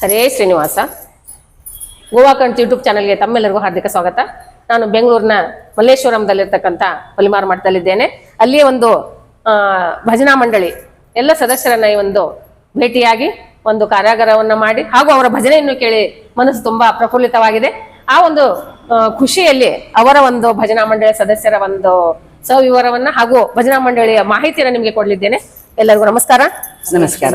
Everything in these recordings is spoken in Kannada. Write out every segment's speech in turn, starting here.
ಹರೇ ಶ್ರೀನಿವಾಸ. ಗೋವಾ ಕಂಟ್ ಯೂಟ್ಯೂಬ್ ಚಾನಲ್ಗೆ ತಮ್ಮೆಲ್ಲರಿಗೂ ಹಾರ್ದಿಕ ಸ್ವಾಗತ. ನಾನು ಬೆಂಗಳೂರಿನ ಮಲ್ಲೇಶ್ವರಂದಲ್ಲಿರ್ತಕ್ಕಂಥ ಪಲಿಮಾರು ಮಠದಲ್ಲಿದ್ದೇನೆ. ಅಲ್ಲಿಯೇ ಒಂದು ಭಜನಾ ಮಂಡಳಿ ಎಲ್ಲ ಸದಸ್ಯರನ್ನ ಈ ಒಂದು ಭೇಟಿಯಾಗಿ ಒಂದು ಕಾರ್ಯಾಗಾರವನ್ನು ಮಾಡಿ ಹಾಗೂ ಅವರ ಭಜನೆಯನ್ನು ಕೇಳಿ ಮನಸ್ಸು ತುಂಬಾ ಪ್ರಫುಲ್ಲಿತವಾಗಿದೆ. ಆ ಒಂದು ಖುಷಿಯಲ್ಲಿ ಅವರ ಒಂದು ಭಜನಾ ಮಂಡಳಿಯ ಸದಸ್ಯರ ಒಂದು ಸವಿವರವನ್ನ ಹಾಗೂ ಭಜನಾ ಮಂಡಳಿಯ ಮಾಹಿತಿಯನ್ನು ನಿಮಗೆ ಕೊಡಲಿದ್ದೇನೆ. ಎಲ್ಲರಿಗೂ ನಮಸ್ಕಾರ. ನಮಸ್ಕಾರ.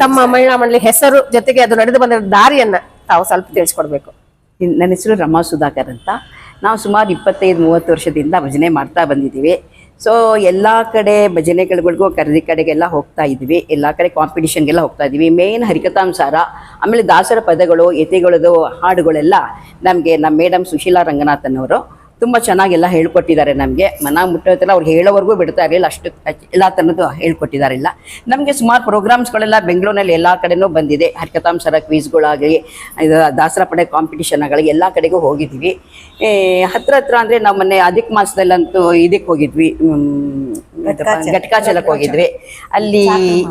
ತಮ್ಮ ಮಹಿಳಾ ಮಂಡಳಿ ಹೆಸರು ಜೊತೆಗೆ ಅದು ನಡೆದು ಬಂದ ದಾರಿಯನ್ನ ತಾವು ಸ್ವಲ್ಪ ತಿಳಿಸ್ಕೊಡ್ಬೇಕು. ನನ್ನ ಹೆಸರು ರಮಾ ಸುಧಾಕರ್ ಅಂತ. ನಾವು ಸುಮಾರು 25-30 ವರ್ಷದಿಂದ ಭಜನೆ ಮಾಡ್ತಾ ಬಂದಿದ್ದೀವಿ. ಸೊ ಎಲ್ಲ ಕಡೆ ಭಜನೆಗಳಿಗೂ ಕಡೆಗೆಲ್ಲ ಹೋಗ್ತಾ ಇದ್ವಿ. ಎಲ್ಲ ಕಡೆ ಕಾಂಪಿಟಿಷನ್ಗೆಲ್ಲ ಹೋಗ್ತಾ ಇದ್ವಿ. ಮೇನ್ ಹರಿಕಥಾಂಸಾರ, ಆಮೇಲೆ ದಾಸರ ಪದಗಳು, ಯತಿಗಳದು ಹಾಡುಗಳೆಲ್ಲ ನಮಗೆ ನಮ್ಮ ಮೇಡಮ್ ಸುಶೀಲಾ ರಂಗನಾಥನ್ ಅವರು ತುಂಬ ಚೆನ್ನಾಗೆಲ್ಲ ಹೇಳ್ಕೊಟ್ಟಿದ್ದಾರೆ. ನಮಗೆ ಮನ ಮುಟ್ಟೋದೆಲ್ಲ ಅವ್ರು ಹೇಳೋವರೆಗೂ ಬಿಡ್ತಾ ಇರಲಿಲ್ಲ, ಅಷ್ಟು ಎಲ್ಲ ಥರದ್ದು ಹೇಳ್ಕೊಟ್ಟಿದ್ದಾರೆಲ್ಲ. ನಮಗೆ ಸುಮಾರು ಪ್ರೋಗ್ರಾಮ್ಸ್ಗಳೆಲ್ಲ ಬೆಂಗಳೂರಿನಲ್ಲಿ ಎಲ್ಲ ಕಡೆನೂ ಬಂದಿದೆ. ಹರಿಕಥಾಂಸಾರ ಕ್ವೀಸ್ಗಳಾಗಲಿ, ಇದು ದಾಸರ ಪಡೆ ಕಾಂಪಿಟಿಷನ್ ಆಗಲಿ ಎಲ್ಲ ಕಡೆಗೂ ಹೋಗಿದ್ವಿ. ಹತ್ರ ಅಂದರೆ ನಾವು ಮೊನ್ನೆ ಅಧಿಕ ಮಾಸದಲ್ಲಂತೂ ಇದಕ್ಕೆ ಹೋಗಿದ್ವಿ, ಘಟಕಾಚಲಕ್ಕೆ ಹೋಗಿದ್ವಿ. ಅಲ್ಲಿ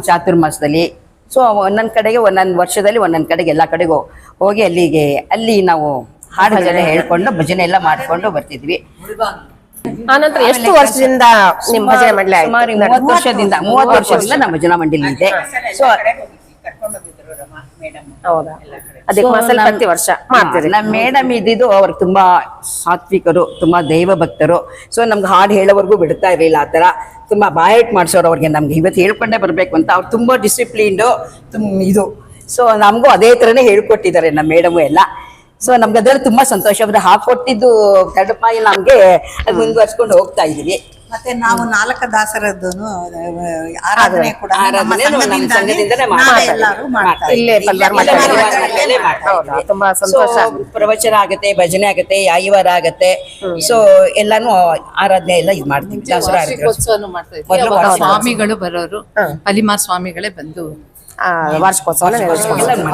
ಚಾತುರ್ಮಾಸದಲ್ಲಿ ಸೊ ಒಂದೊಂದು ಕಡೆಗೆ ಒಂದೊಂದು ವರ್ಷದಲ್ಲಿ ಒಂದೊಂದು ಕಡೆಗೆ ಎಲ್ಲ ಕಡೆಗೂ ಹೋಗಿ ಅಲ್ಲಿ ನಾವು ಹಾಡುಗಳೆಲ್ಲ ಹೇಳ್ಕೊಂಡು ಭಜನೆ ಎಲ್ಲ ಮಾಡ್ಕೊಂಡು ಬರ್ತಿದ್ವಿ. ಆನಂತರ ಎಷ್ಟು ವರ್ಷದಿಂದ ನಿಮ್ಮ ಭಜನೆ ಮಂಡಳಿ? ಸುಮಾರು 30 ವರ್ಷದಿಂದ ನಮ್ಮ ಭಜನಾ ಮಂಡಳಿ ಇದೆ. ಸೊ ಹೌದಾ, ಅದಕ್ಕೆ ಪ್ರತಿ ವರ್ಷ ಮಾಡ್ತೀರಿ? ನಮ್ಮ ಮೇಡಮ್ ಇದ್ದಿದ್ದು ಅವ್ರು ತುಂಬಾ ಸಾತ್ವಿಕರು, ತುಂಬಾ ದೈವ ಭಕ್ತರು. ಸೊ ನಮ್ಗೆ ಹಾಡು ಹೇಳೋವರೆಗೂ ಬಿಡ್ತಾ ಇರಲಿಲ್ಲ. ಆ ಥರ ತುಂಬಾ ಬಾಯಟ್ ಮಾಡಿಸೋರು ಅವ್ರಿಗೆ. ನಮ್ಗೆ ಇವತ್ತು ಹೇಳ್ಕೊಂಡೇ ಬರಬೇಕು ಅಂತ ಅವ್ರು ತುಂಬಾ ಡಿಸಿಪ್ಲಿನ್ಡು ಇದು. ಸೊ ನಮಗೂ ಅದೇ ಥರನೇ ಹೇಳ್ಕೊಟ್ಟಿದ್ದಾರೆ ನಮ್ಮ ಮೇಡಮು ಎಲ್ಲ. ಸೊ ನಮ್ಗೆ ಅದ್ರಲ್ಲಿ ತುಂಬಾ ಸಂತೋಷ. ಅವ್ರು ಹಾಕೊಟ್ಟಿದ್ದು ತಡಪಾಯಿ ನಮ್ಗೆ ಅದು ಮುಂದುವರ್ಸ್ಕೊಂಡು ಹೋಗ್ತಾ ಇದೀವಿ. ಮತ್ತೆ ನಾವು 4 ದಾಸರದ್ದು ಆರಾಧನೆ ಕೂಡ ತುಂಬಾ ಸಂತೋಷ. ಪ್ರವಚನ ಆಗತ್ತೆ, ಭಜನೆ ಆಗತ್ತೆ, ಯಾಯಿವಾರ ಆಗತ್ತೆ. ಸೊ ಎಲ್ಲಾನು ಆರಾಧನೆ ಎಲ್ಲ ಇದು ಮಾಡ್ತೀವಿ. ದಸರಾ ಸ್ವಾಮಿಗಳು ಬರೋರು, ಅಲಿಮಾರ್ ಸ್ವಾಮಿಗಳೇ ಬಂದು ವಾರ್ಷಿಕೋತ್ಸವ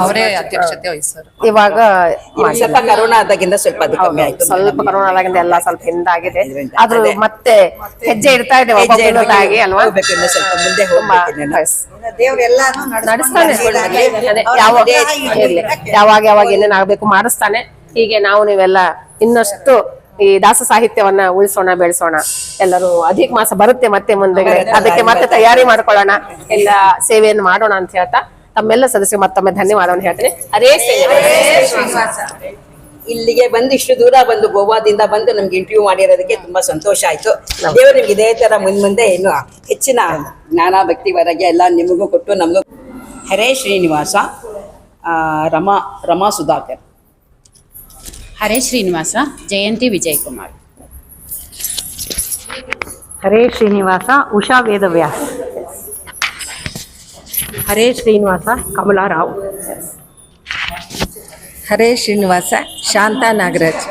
ಅವರೇ ಅಧ್ಯಕ್ಷತೆ ವಹಿಸೋರು. ಇವಾಗ ಸ್ವಲ್ಪ ಕರೋನಾ ಆದಾಗಿಂದ ಸ್ವಲ್ಪ ಅದು ಕಮ್ಮಿ ಆಯ್ತು. ಸ್ವಲ್ಪ ಕರೋನಾ ಆದಾಗಿಂದ ಎಲ್ಲ ಸ್ವಲ್ಪ ಹಿಂದಾಗಿದೆ. ಆದ್ರೂ ಮತ್ತೆ ಹೆಜ್ಜೆ ಇಡ್ತಾ ಇದೆ ಅಲ್ವಾ? ಸ್ವಲ್ಪ ಮುಂದೆ ದೇವ್ರೆಲ್ಲಾನು ನಡೆಸ್ತಾನೆ. ಯಾವಾಗ ಏನೇನ್ ಆಗ್ಬೇಕು ಮಾಡಿಸ್ತಾನೆ. ಹೀಗೆ ನಾವು ನೀವೆಲ್ಲ ಇನ್ನಷ್ಟು ಈ ದಾಸ ಸಾಹಿತ್ಯವನ್ನ ಉಳಿಸೋಣ, ಬೆಳೆಸೋಣ. ಎಲ್ಲರೂ ಅಧಿಕ ಮಾಸ ಬರುತ್ತೆ ಮತ್ತೆ ಮುಂದೆ, ಅದಕ್ಕೆ ಮತ್ತೆ ತಯಾರಿ ಮಾಡ್ಕೊಳ್ಳೋಣ, ಎಲ್ಲ ಸೇವೆಯನ್ನು ಮಾಡೋಣ ಅಂತ ಹೇಳ್ತಾ ತಮ್ಮೆಲ್ಲ ಸದಸ್ಯರು ಮತ್ತೊಮ್ಮೆ ಧನ್ಯವಾದವನ್ನು ಹೇಳ್ತೇನೆ. ಹರೇ ಶ್ರೀನಿವಾಸ. ಇಲ್ಲಿಗೆ ಬಂದು ಇಷ್ಟು ದೂರ ಬಂದು ಗೋವಾದಿಂದ ಬಂದು ನಮ್ಗೆ ಇಂಟರ್ವ್ಯೂ ಮಾಡಿರೋದಕ್ಕೆ ತುಂಬಾ ಸಂತೋಷ ಆಯ್ತು. ದೇವರು ನಿಮ್ಗೆ ಇದೇ ತರ ಮುಂದೆ ಇನ್ನು ಹೆಚ್ಚಿನ ಜ್ಞಾನ ಭಕ್ತಿವರೆಗೆ ಎಲ್ಲ ನಿಮಗೂ ಕೊಟ್ಟು ನಮಗೂ. ಹರೇ ಶ್ರೀನಿವಾಸ. ರಮಾ ಸುಧಾಕರ್. ಹರೇ ಶ್ರೀನಿವಾಸ. ಜಯಂತಿ ವಿಜಯ್ ಕುಮಾರ್. ಹರೇ ಶ್ರೀನಿವಾಸ. ಉಷಾ ವೇದವ್ಯಾಸ್. ಹರೇ ಶ್ರೀನಿವಾಸ. ಕಮಲಾರಾವ್. ಹರೇ ಶ್ರೀನಿವಾಸ. ಶಾಂತಾ ನಾಗರಾಜ್.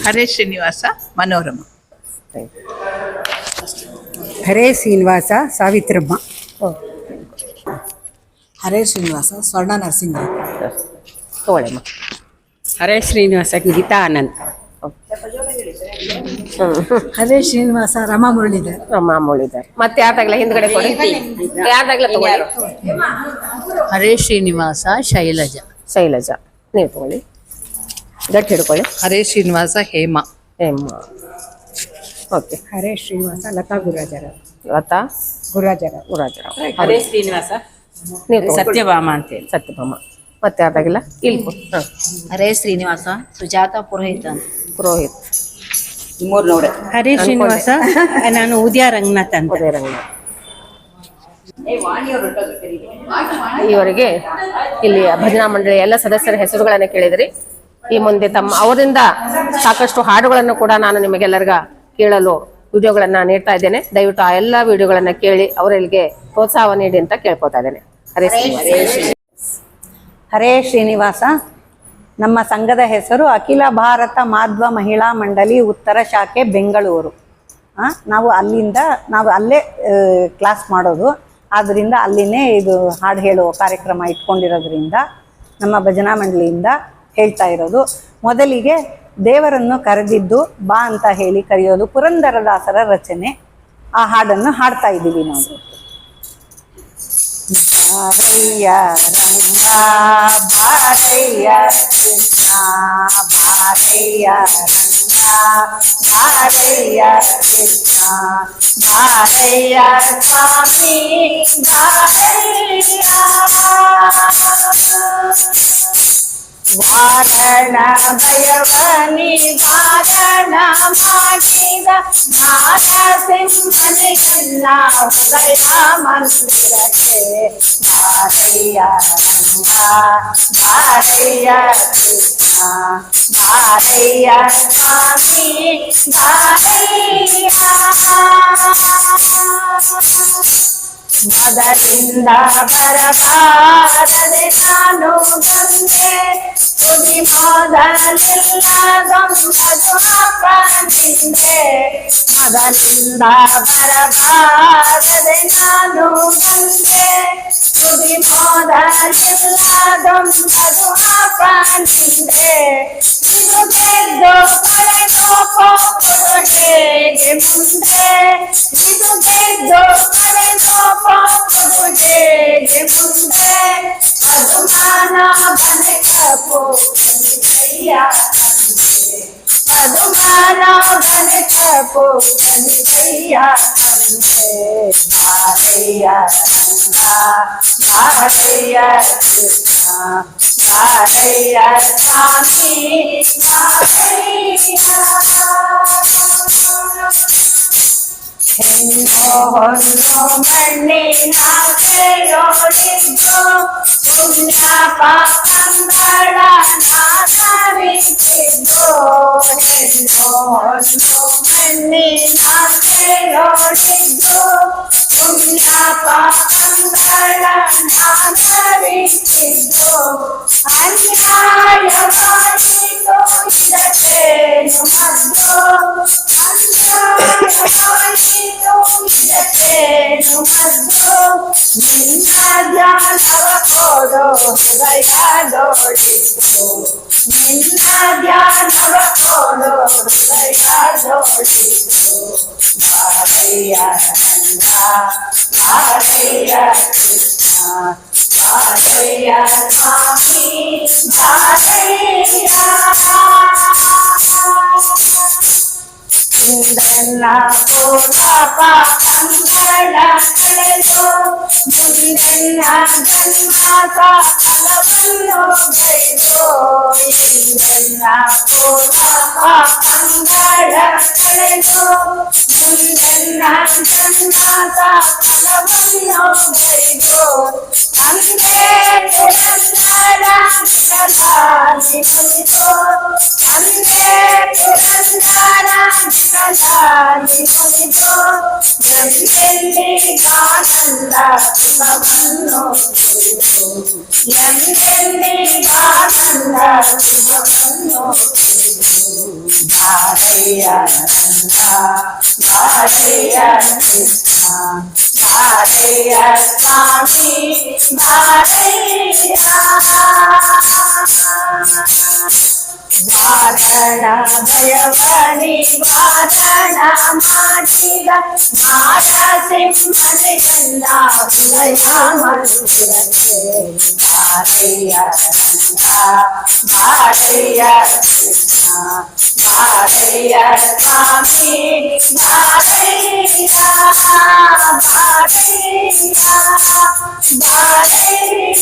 ಹರೇ ಶ್ರೀನಿವಾಸ. ಮನೋರಮ. ಹರೇ ಶ್ರೀನಿವಾಸ. ಸಾವಿತ್ರಮ್ಮ. ಹರೇ ಶ್ರೀನಿವಾಸ. ಸ್ವರ್ಣ ನರಸಿಂಹ. ಹರೇ ಶ್ರೀನಿವಾಸ. ಗೀತಾ ಆನಂದ್. ಹರೇ ಶ್ರೀನಿವಾಸ. ರಮಾ ಮುರಳೀಧರ್. ಮತ್ತೆ ಯಾರ್ದಾಗ್ಲ ಹಿಂದ್ಗಡೆ ಕೊಡಿ, ಯಾರ್ದಾಗ್ಲ ತಗೊಳ್ಳಿ. ಹರೇ ಶ್ರೀನಿವಾಸ. ಶೈಲಜಾ. ನೀವು ತಗೊಳ್ಳಿ, ಗಟ್ಟಿ ಹಿಡ್ಕೊಳ್ಳಿ. ಹರೇ ಶ್ರೀನಿವಾಸ. ಹೇಮಾ. ಓಕೆ. ಹರೇ ಶ್ರೀನಿವಾಸ. ಲತಾ ಗುರಾಜರಾವ್. ಹರೇ ಶ್ರೀನಿವಾಸ. ಸತ್ಯಭಾಮ ಅಂತೇಳಿ. ಸತ್ಯಭಾಮ. ಮತ್ತೆ ಯಾರ್ದಾಗಿಲ್ಲ ಇಲ್ಲಿ. ಹರೇ ಶ್ರೀನಿವಾಸ. ಸುಜಾತ ಪುರೋಹಿತ್. ಹರೇ ಶ್ರೀನಿವಾಸ. ನಾನು ಉದಯ ರಂಗನಾಥ್ ಅಂತ. ಈವರೆಗೆ ಇಲ್ಲಿ ಭಜನಾ ಮಂಡಳಿ ಎಲ್ಲ ಸದಸ್ಯರ ಹೆಸರುಗಳನ್ನ ಕೇಳಿದ್ರಿ. ಈ ಮುಂದೆ ಅವರಿಂದ ಸಾಕಷ್ಟು ಹಾಡುಗಳನ್ನು ಕೂಡ ನಾನು ನಿಮಗೆಲ್ಲರಿಗ ಕೇಳಲು ವಿಡಿಯೋಗಳನ್ನ ನೀಡ್ತಾ ಇದ್ದೇನೆ. ದಯವಿಟ್ಟು ಆ ಎಲ್ಲ ವಿಡಿಯೋಗಳನ್ನ ಕೇಳಿ ಅವರಿಗೆ ಪ್ರೋತ್ಸಾಹ ನೀಡಿ ಅಂತ ಕೇಳ್ಕೊತಾ ಇದ್ದೇನೆ. ಹರೇ ಶ್ರೀನಿವಾಸ. ನಮ್ಮ ಸಂಘದ ಹೆಸರು ಅಖಿಲ ಭಾರತ ಮಾಧ್ವ ಮಹಿಳಾ ಮಂಡಳಿ ಉತ್ತರ ಶಾಖೆ ಬೆಂಗಳೂರು. ನಾವು ಅಲ್ಲೇ ಕ್ಲಾಸ್ ಮಾಡೋದು. ಆದ್ದರಿಂದ ಅಲ್ಲಿನೇ ಇದು ಹಾಡು ಹೇಳುವ ಕಾರ್ಯಕ್ರಮ ಇಟ್ಕೊಂಡಿರೋದ್ರಿಂದ ನಮ್ಮ ಭಜನಾ ಮಂಡಳಿಯಿಂದ ಹೇಳ್ತಾ ಇರೋದು. ಮೊದಲಿಗೆ ದೇವರನ್ನು ಕರೆದಿದ್ದು ಬಾ ಅಂತ ಹೇಳಿ ಕರೆಯೋದು ಪುರಂದರದಾಸರ ರಚನೆ. ಆ ಹಾಡನ್ನು ಹಾಡ್ತಾ ಇದ್ದೀವಿ ನಾವು. ಬಾರಯ್ಯ ರಂಗ ಬಾರಯ್ಯ ಕೃಷ್ಣ ಬಾರಯ್ಯ ರಂಗ ಬಾರಯ್ಯ ಕೃಷ್ಣ ಬಾರಯ್ಯ ಸ್ವಾಮಿ ಬಾರಯ್ಯ ವಾರಣ ಭಯವನಿ ವಾರಣ ಮಾಡಿದ ನಾರಸಿಂಹನಿಗೆಲ್ಲ ಹೃದಯ ಮಂದಿರಕ್ಕೆ ಬಾರಯ್ಯ ರಂಗ ಬಾರಯ್ಯ ಕೃಷ್ಣ ಬಾರಯ್ಯ ಸ್ವಾಮಿ ಬಾರಯ್ಯ ಮದರಿಂದ ಬರಬಾರದೆ ನಾನು ಬಂದೆ ತುದಿ ಮೊದಲಿಲ್ಲ ಗಂಬದು ಅಪ್ಪನಿಂದೆ ಮದರಿಂದ ಬರಬಾರದೆ ನಾನು ಬಂದೆ ತುದಿ ಮೊದಲಿಲ್ಲ ಗಂಬದು ಅಪ್ಪನಿಂದೆ ಇದು ಗೆದ್ದು ಪಡೆದು ಹೋಗುವುದು ಹೇಗೆ ಮುಂದೆ ಇದು ಗೆದ್ದು ಪಡೆದು ಹೋಗುವುದು ಹೇಗೆ ಮುಂದೆ ಅದುಮಾನ ಬನಕಪು ಕನಿಕಯ್ಯ ತಂದೆ ಅದುಮಾನ ಬನಕಪು ಕನಿಕಯ್ಯ ತಂದೆ ಬಾರಯ್ಯ ರಂಗ ಬಾರಯ್ಯ ಕೃಷ್ಣ ಬಾರಯ್ಯ ಸ್ವಾಮಿ ಬಾರಯ್ಯ ಹೆಣ್ಣು ಹೊನ್ನು ಮಣ್ಣಿನ ಕೇಳೋಡಿದ್ದು ಪುಣ್ಯ ಪಾಪಗಳ ನಾನರಿಸಿದ್ದು ಹೆಣ್ಣು ಹೊನ್ನು ಮಣ್ಣಿನ ಕೇಳೋಡಿದ್ದು ಪುಣ್ಯ ಪಾಪಗಳ ನಾನರಿಸಿದ್ದು ಅನ್ಯಾಯ ಮಾಡಿತು ಇದಕ್ಕೇನು ಮದ್ದು ಇದಕ್ಕೇನು ಮದ್ದು ನಿನ್ನ ಜ್ಞಾನವ ಕೊಡು ಹೃದಯದೊಳಿದ್ದು ನಿನ್ನ ಜ್ಞಾನವ ಕೊಡು ಹೃದಯದೊಳಿದ್ದು ಬಾರಯ್ಯ ರಂಗ ಬಾರಯ್ಯ ಕೃಷ್ಣ ಬಾರಯ್ಯ ಸ್ವಾಮಿ ಬಾರಯ್ಯ ಇಂದ್ರನ ಕೋಲಾಪ ಕಂಗಳ ಕಳೆದು ಮುಂದೆನ್ನ ಜನ್ಮದ ಫಲವನ್ನು ಗೈದು ಇಂದ್ರನ ಕೋಲಾಪ ಕಂಗಳ ಕಳೆದು ಮುಂದೆನ್ನ ಜನ್ಮದ ಫಲವನ್ನು ಗೈದು ತಂದೆ ಪುರಂದರ ವಿಠಲಾದಿ ಮುಗಿದು ತಂದೆ ಪುರಂದರ ವಿಠಲಾದಿ ಮುಗಿದು ಎಂದೆಂದಿಗಾನಂದ ಶಿವವನ್ನು ತಿಳಿದು ಎಂದೆಂದಿಗಾನಂದ ಶಿವವನ್ನು ತಿಳಿದು ಬಾರಯ್ಯ ರಂಗ ಬಾರಯ್ಯ ಕೃಷ್ಣ ಬಾರಯ್ಯ ಸ್ವಾಮಿ ಬಾರಯ್ಯ ವಾರಣ ಭಯವನಿ ವಾರಣ ಮಾಡಿದ ನಾರಸಿಂಹನಿಗೆಲ್ಲ ಹೃದಯ ಮಂದಿರಕ್ಕೆ ಬಾರಯ್ಯ ರಂಗ ಬಾರಯ್ಯ ಕೃಷ್ಣ ಬಾರಯ್ಯ ಸ್ವಾಮಿ ಬಾರಯ್ಯ ಬಾರಯ್ಯ ಬಾರಯ್ಯ